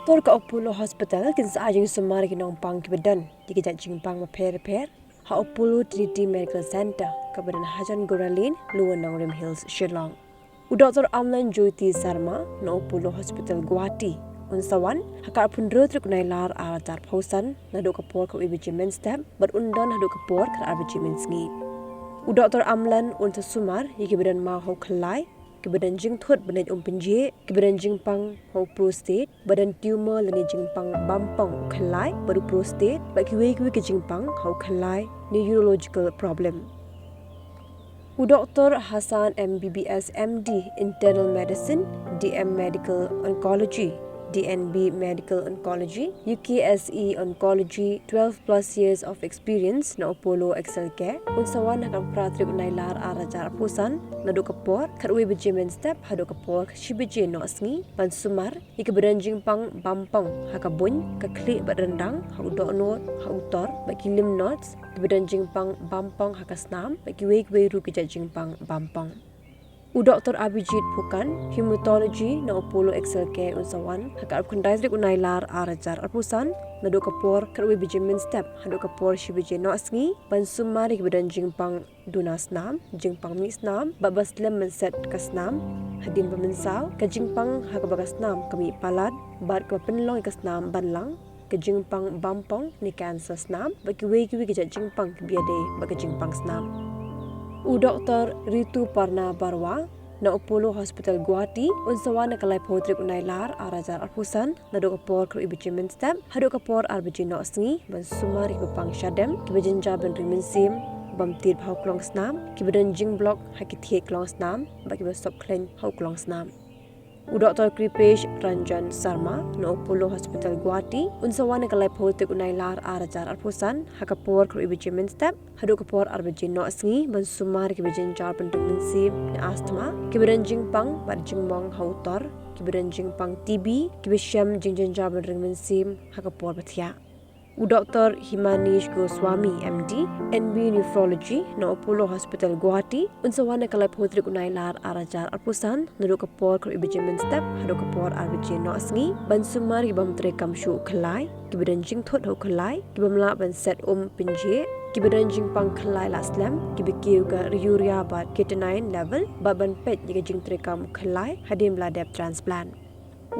Doktor ke Apollo Hospital kin saajing sumar ginong pang kibedan dikijat jingpang maper ha Apollo Trinity Medical Center kabadan Hajan Goralin Luwenang Rim Hills Shillong. Dr. Amlan Jyoti Sarma na Apollo Hospital Guwahati unsawan hakar pundro truk nailar aratar pausan na do kapor ka ibijimen step but undan hadu kapor ka abijimen sngi. Dr. Amlan unta sumar yikibedan ma ho khalai kebadan jing thot banai pinje kebadan jing pang ho prostate badan tumor lani jing pang bampang khalai baru prostate baki we ke jing pang ho khalai neurological problem. Dr. Hassan MBBS MD Internal Medicine DM Medical Oncology DNB Medical Oncology, UKSE Oncology, 12 plus years of experience na Apollo Excel Care, unsawan nakang pratrik nailar arajar pusan, na do kapor, karwe bejimen step, hado kapor, shibije no asngi, pan sumar, ikaberanjing pang bampang, hakabun, kakli badrendang, haudo not, hautor, baki lim notes, ikaberanjing pang bampang hakasnam, baki wei ru kejajing pang bampang. Dr. Abhijit Pukan, Hematology na Apollo Excel Care unsawan, hakar kundai unailar arajar arpusan, na do kapor karwe bijimin step, hado kapor shibije no asngi, ban sumari kebadan jingpang dunasnam, jingpang misnam, babas lem menset kasnam, hadim pemensau, ke jingpang hakabakasnam kami palad, bat ke penlong kasnam banlang, ke jingpang bampong ni cancer snam, bagi wei ke jingpang biade bagi jingpang snam. Dr. Ritu Parna Barwa na Apollo Hospital Guwahati unsawan na kalay potrik unailar arajar arpusan na do kapor kru ibijimen step hado kapor arbijin no asngi ban sumari kupang syadem kibijin jaban riminsim bamtir bhau klong snam kibidan jing block hakithie klong snam baki basop klen hau klong snam. Dr. Kripesh Ranjan Sarma na Apollo Hospital Guwahati unsawan na kalay potrik unailar arajar arpusan hakapor kru ibijimen step hado kapor arbijin no asngi ban sumar kibijin jaban riminsim na asthma kibidan jingpang bad jingbong hautor kibidan jingpang TB kibisham jingjan jaban riminsim hakapor bathia. Dr. Himanish Goswami MD NB Nephrology na Apollo Hospital Guwahati unsawan na kalay potrik unailar arajar arpusan na do kapor kru ibijimen step hado kapor arbijin no asngi ban sumar kibam trekam shu khalai kibidan jing thot ho khalai kibamla ban set pinje kibidan jing pang khalai laslam kibikiu ka urea bat ketamine level baban pet jika jing trekam khalai hadim bladep transplant.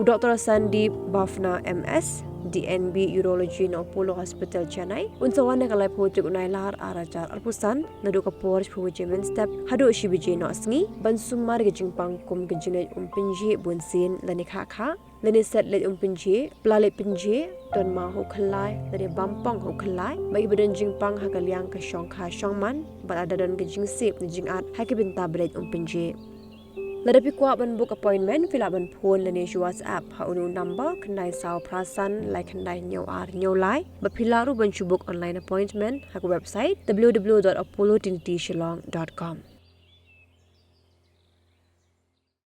Dr. Sandeep Bafna MS DNB Urology na Apollo Hospital Chennai unsawan na kalay potrik unailar arajar arpusan na do kapor shpujimen step hado shibije no asngi ban sumar ke jingpang kum ke jinai pinje bunsin lani kha lani set let pinje plalet pinje don ma ho khalai lani bampang ho khalai bai badan jingpang hakaliang ka shongman bat adadan ke jingsip ni jingat hakibin tablet pinje. Ladapi kuat ban book appointment fill up ban phone lani WhatsApp ha unu number knai saw prasan like knai nyo lai ba philaru ban book online appointment ha website www.apollotrinity.com